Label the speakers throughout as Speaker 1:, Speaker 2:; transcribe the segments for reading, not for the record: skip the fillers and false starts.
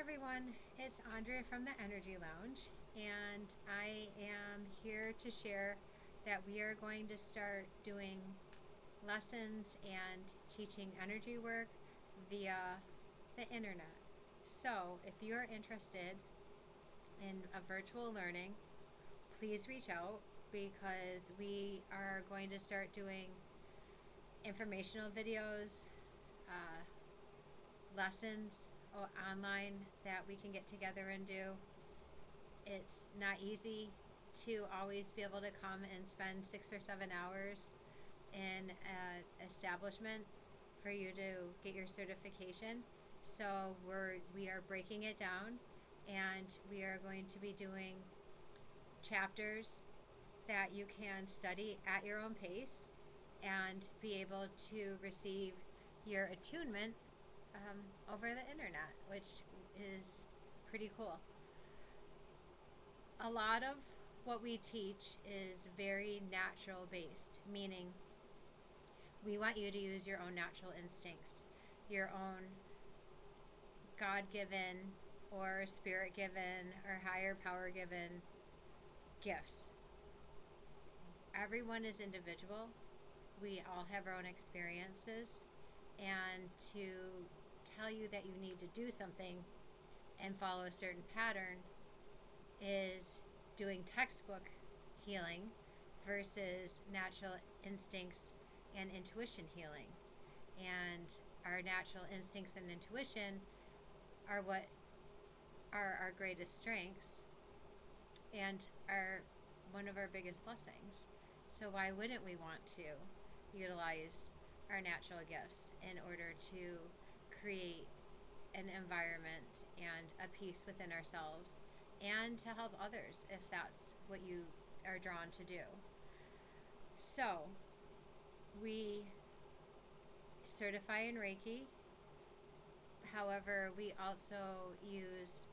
Speaker 1: everyone, it's Andrea from the Energy Lounge, and I am here to share that we are going to start doing lessons and teaching energy work via the internet. So, if you're interested in a virtual learning, please reach out because we are going to start doing informational videos, uh, lessons online that we can get together and do. It's not easy to always be able to come and spend 6 or 7 hours in an establishment for you to get your certification. So we are breaking it down, and we are going to be doing chapters that you can study at your own pace and be able to receive your attunement over the internet, which is pretty cool. A lot of what we teach is very natural based, meaning we want you to use your own natural instincts, your own God given or spirit given or higher power given gifts. Everyone is individual. We all have our own experiences, and to tell you that you need to do something and follow a certain pattern is doing textbook healing versus natural instincts and intuition healing. And our natural instincts and intuition are what are our greatest strengths and are one of our biggest blessings. So why wouldn't we want to utilize our natural gifts in order to create an environment and a peace within ourselves and to help others if that's what you are drawn to do? So we certify in Reiki. However, we also use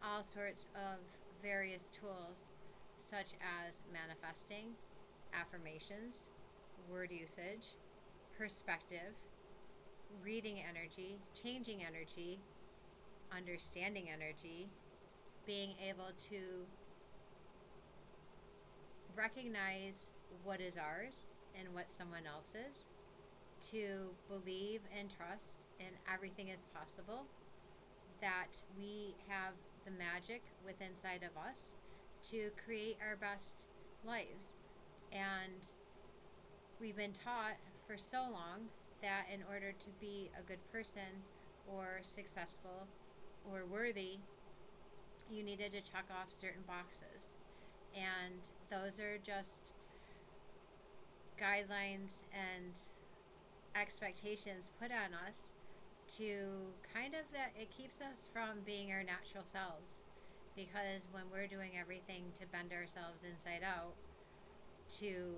Speaker 1: all sorts of various tools such as manifesting, affirmations, word usage, perspective, reading energy, changing energy, understanding energy, being able to recognize what is ours and what someone else's, to believe and trust in everything is possible, that we have the magic within inside of us to create our best lives. And we've been taught for so long that in order to be a good person or successful or worthy, you needed to check off certain boxes. And those are just guidelines and expectations put on us to kind of that it keeps us from being our natural selves. Because when we're doing everything to bend ourselves inside out to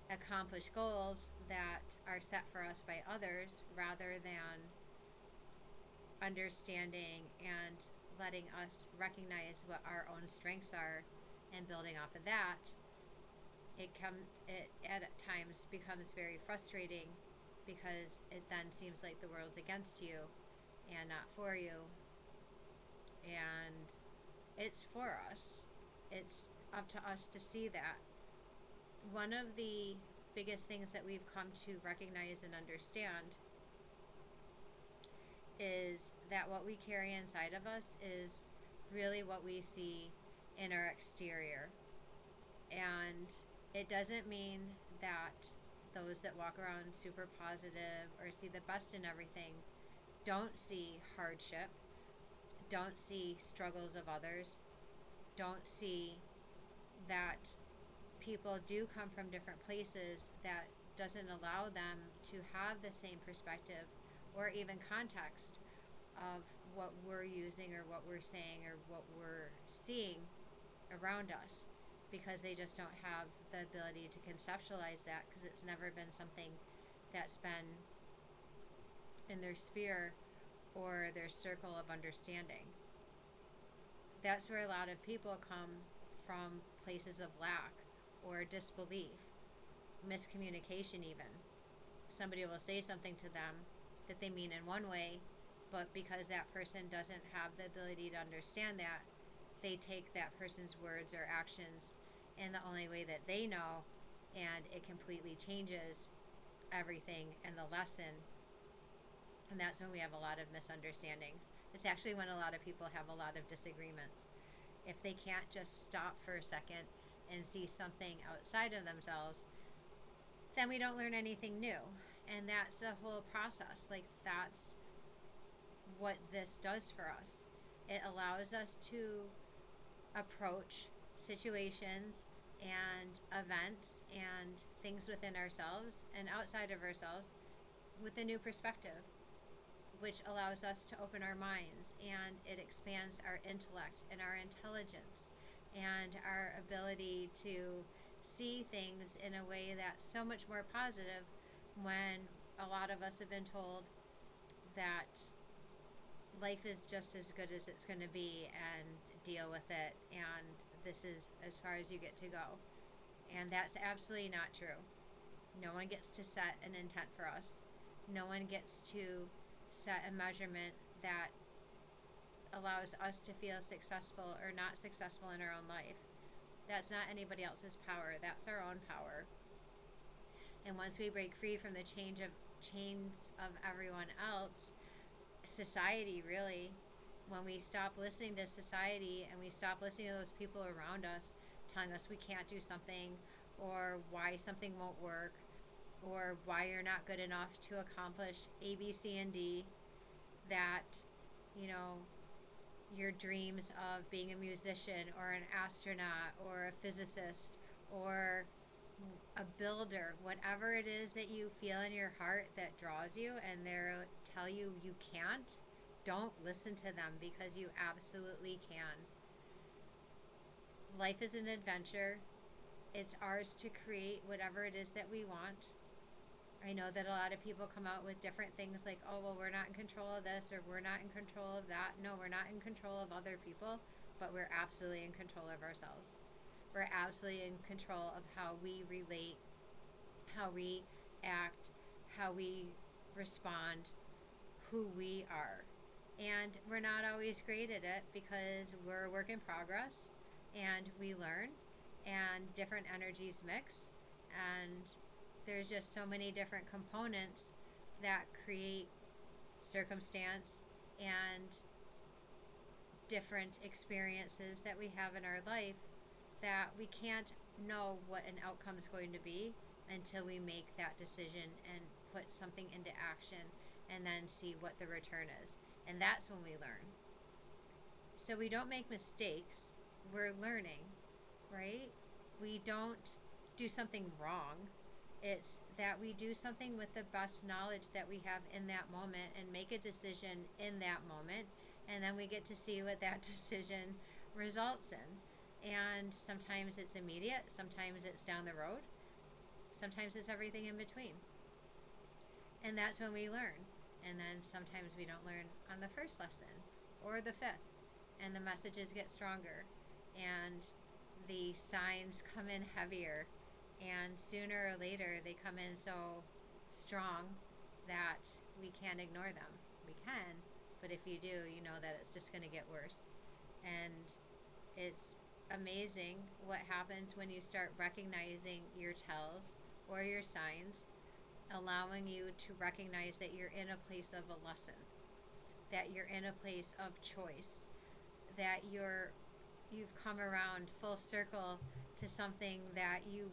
Speaker 1: accomplish goals that are set for us by others rather than understanding and letting us recognize what our own strengths are and building off of that, it at times becomes very frustrating because it then seems like the world's against you and not for you. And it's for us. It's up to us to see that. One of the biggest things that we've come to recognize and understand is that what we carry inside of us is really what we see in our exterior. And it doesn't mean that those that walk around super positive or see the best in everything don't see hardship, don't see struggles of others, don't see that people do come from different places that doesn't allow them to have the same perspective or even context of what we're using or what we're saying or what we're seeing around us, because they just don't have the ability to conceptualize that because it's never been something that's been in their sphere or their circle of understanding. That's where a lot of people come from, places of lack or disbelief, miscommunication even. Somebody will say something to them that they mean in one way But because that person doesn't have the ability to understand that, they take that person's words or actions in the only way that they know, and it completely changes everything and the lesson. And that's when we have a lot of misunderstandings. It's actually when a lot of people have a lot of disagreements. If they can't just stop for a second and see something outside of themselves, then we don't learn anything new. And that's the whole process. Like, that's what this does for us. It allows us to approach situations and events and things within ourselves and outside of ourselves with a new perspective, which allows us to open our minds, and it expands our intellect and our intelligence and our ability to see things in a way that's so much more positive, when a lot of us have been told that life is just as good as it's going to be, and deal with it, and this is as far as you get to go. And that's absolutely not true. No one gets to set an intent for us. No one gets to set a measurement that allows us to feel successful or not successful in our own life. That's not anybody else's power. That's our own power. And once we break free from the chains of everyone else, society really, when we stop listening to society and we stop listening to those people around us telling us we can't do something, or why something won't work, or why you're not good enough to accomplish A, B, C, and D, that, you know, your dreams of being a musician or an astronaut or a physicist or a builder, whatever it is that you feel in your heart that draws you, and they're tell you you can't, don't listen to them, because you absolutely can. Life is an adventure. It's ours to create whatever it is that we want. I know that a lot of people come out with different things like, oh, well, we're not in control of this, or we're not in control of that. No, we're not in control of other people, but we're absolutely in control of ourselves. We're absolutely in control of how we relate, how we act, how we respond, who we are. And we're not always great at it, because we're a work in progress, and we learn, and different energies mix, and there's just so many different components that create circumstance and different experiences that we have in our life, that we can't know what an outcome is going to be until we make that decision and put something into action, and then see what the return is. And that's when we learn. So we don't make mistakes, we're learning, right? We don't do something wrong. It's that we do something with the best knowledge that we have in that moment, and make a decision in that moment, and then we get to see what that decision results in. And sometimes it's immediate, sometimes it's down the road, sometimes it's everything in between. And that's when we learn. And then sometimes we don't learn on the first lesson or the fifth, and the messages get stronger, and the signs come in heavier, and sooner or later they come in so strong that we can't ignore them. We can, but if you do, you know that it's just going to get worse. And it's amazing what happens when you start recognizing your tells or your signs, allowing you to recognize that you're in a place of a lesson, that you're in a place of choice, that you've come around full circle to something that you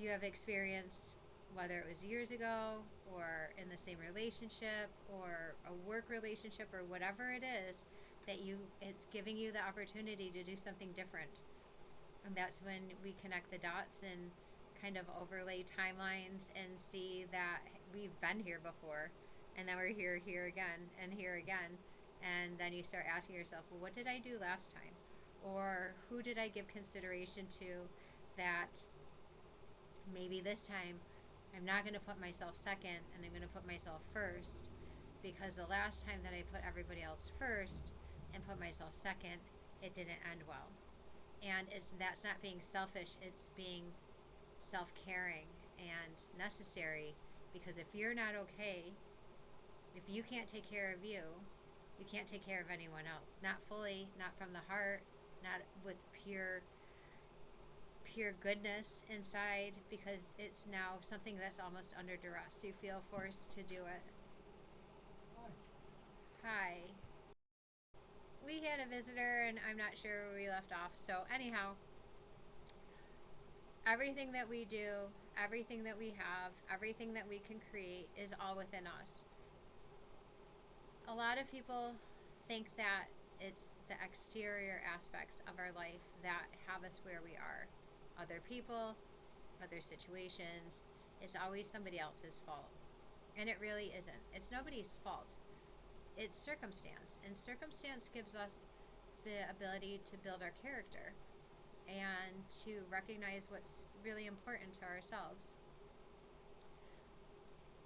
Speaker 1: have experienced, whether it was years ago or in the same relationship or a work relationship or whatever it is, that it's giving you the opportunity to do something different. And that's when we connect the dots and kind of overlay timelines and see that we've been here before, and then we're here again, and here again. And then you start asking yourself, well, what did I do last time? Or who did I give consideration to that maybe this time I'm not going to put myself second, and I'm going to put myself first, because the last time that I put everybody else first and put myself second, it didn't end well. And that's not being selfish, it's being self-caring and necessary, because if you're not okay, If you can't take care of you, you can't take care of anyone else. Not fully, not from the heart, not with pure goodness inside, because it's now something that's almost under duress. You feel forced to do it. Hi. We had a visitor and I'm not sure where we left off. So, anyhow, everything that we do, everything that we have, everything that we can create is all within us. A lot of people think that it's the exterior aspects of our life that have us where we are. Other people, other situations. It's always somebody else's fault. And it really isn't. It's nobody's fault. It's circumstance. And circumstance gives us the ability to build our character and to recognize what's really important to ourselves.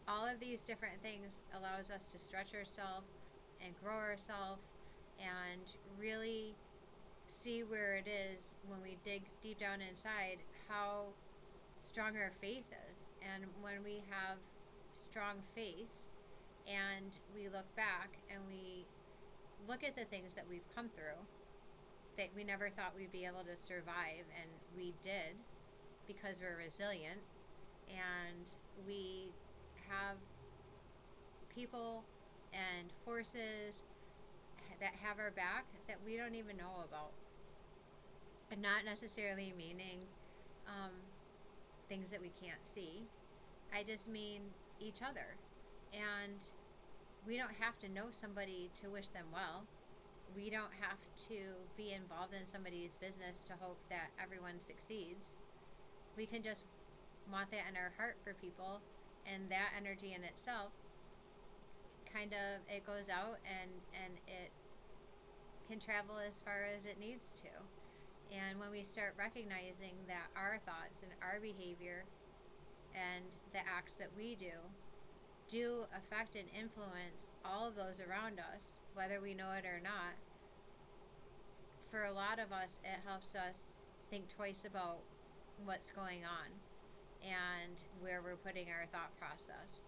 Speaker 1: All of these different things allows us to stretch ourselves and grow ourselves and really see where it is when we dig deep down inside how strong our faith is. And when we have strong faith and we look back and we look at the things that we've come through that we never thought we'd be able to survive, and we did because we're resilient, and we have people and forces that have our back that we don't even know about. And not necessarily meaning things that we can't see. I just mean each other. And we don't have to know somebody to wish them well. We don't have to be involved in somebody's business to hope that everyone succeeds. We can just want that in our heart for people, and that energy in itself kind of, it goes out and it can travel as far as it needs to. And when we start recognizing that our thoughts and our behavior and the acts that we do affect and influence all of those around us, whether we know it or not, for a lot of us, it helps us think twice about what's going on and where we're putting our thought process.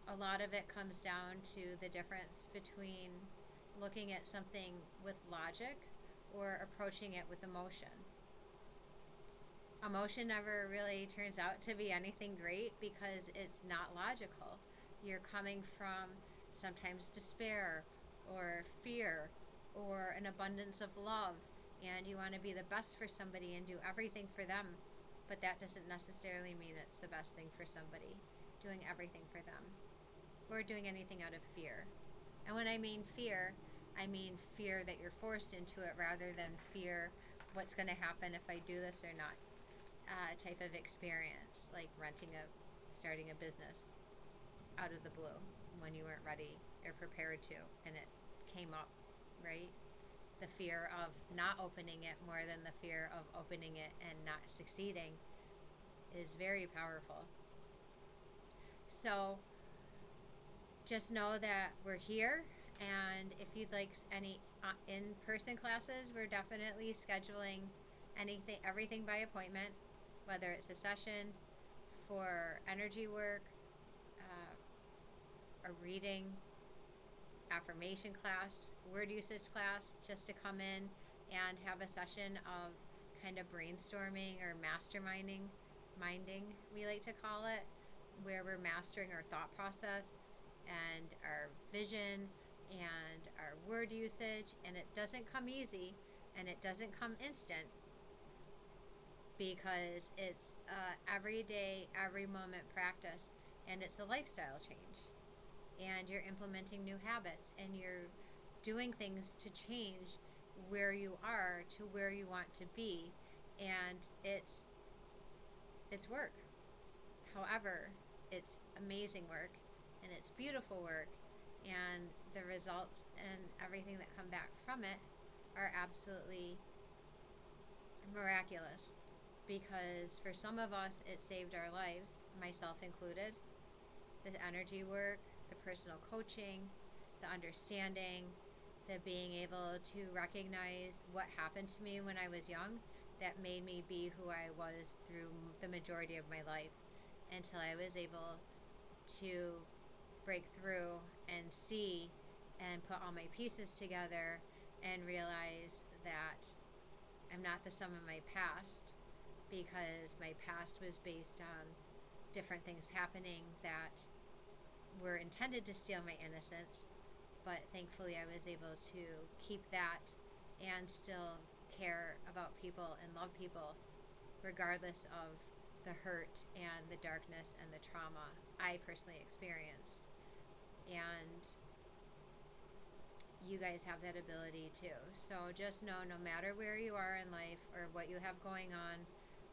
Speaker 1: A lot of it comes down to the difference between looking at something with logic or approaching it with emotion. Emotion never really turns out to be anything great because it's not logical. You're coming from sometimes despair or fear or an abundance of love, and you want to be the best for somebody and do everything for them, but that doesn't necessarily mean it's the best thing for somebody, doing everything for them, or doing anything out of fear. And when I mean fear that you're forced into it rather than fear what's going to happen if I do this or not type of experience, like starting a business out of the blue when you weren't ready or prepared to, and it came up, right? The fear of not opening it more than the fear of opening it and not succeeding is very powerful. So just know that we're here, and if you'd like any in-person classes, we're definitely scheduling everything by appointment, whether it's a session for energy work, a reading, affirmation class, word usage class, just to come in and have a session of kind of brainstorming or minding, we like to call it, where we're mastering our thought process and our vision and our word usage. And it doesn't come easy and it doesn't come instant, because it's every day, every moment practice, and it's a lifestyle change. And you're implementing new habits and you're doing things to change where you are to where you want to be. And it's work. However, it's amazing work and it's beautiful work, and the results and everything that come back from it are absolutely miraculous, because for some of us it saved our lives, myself included. The energy work, the personal coaching, the understanding, the being able to recognize what happened to me when I was young that made me be who I was through the majority of my life, until I was able to break through and see and put all my pieces together and realize that I'm not the sum of my past, because my past was based on different things happening that were intended to steal my innocence. But thankfully, I was able to keep that and still care about people and love people, regardless of the hurt and the darkness and the trauma I personally experienced. And you guys have that ability too. So just know, no matter where you are in life or what you have going on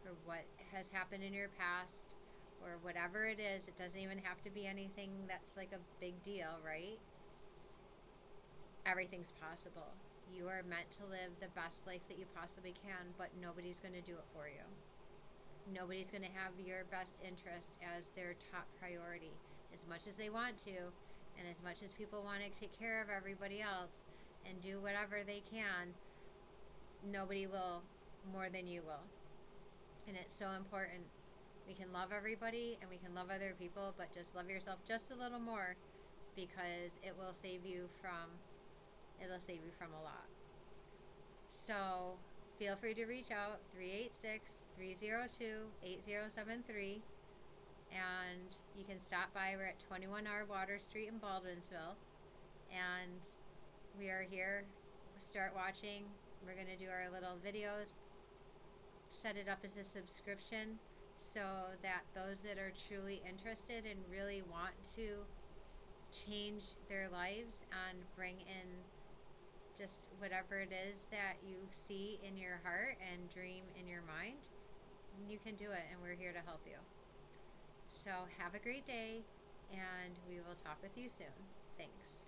Speaker 1: or what has happened in your past or whatever it is, it doesn't even have to be anything that's like a big deal, right? Everything's possible. You are meant to live the best life that you possibly can, but nobody's going to do it for you. Nobody's going to have your best interest as their top priority. As much as they want to, and as much as people want to take care of everybody else and do whatever they can, nobody will more than you will. And it's so important. We can love everybody and we can love other people, but just love yourself just a little more, because it'll save you from a lot. So feel free to reach out, 386-302-8073, and you can stop by. We're at 21R Water Street in Baldwinsville, and we are here. Start watching. We're going to do our little videos, set it up as a subscription so that those that are truly interested and really want to change their lives and bring in just whatever it is that you see in your heart and dream in your mind, you can do it, and we're here to help you. So have a great day, and we will talk with you soon. Thanks.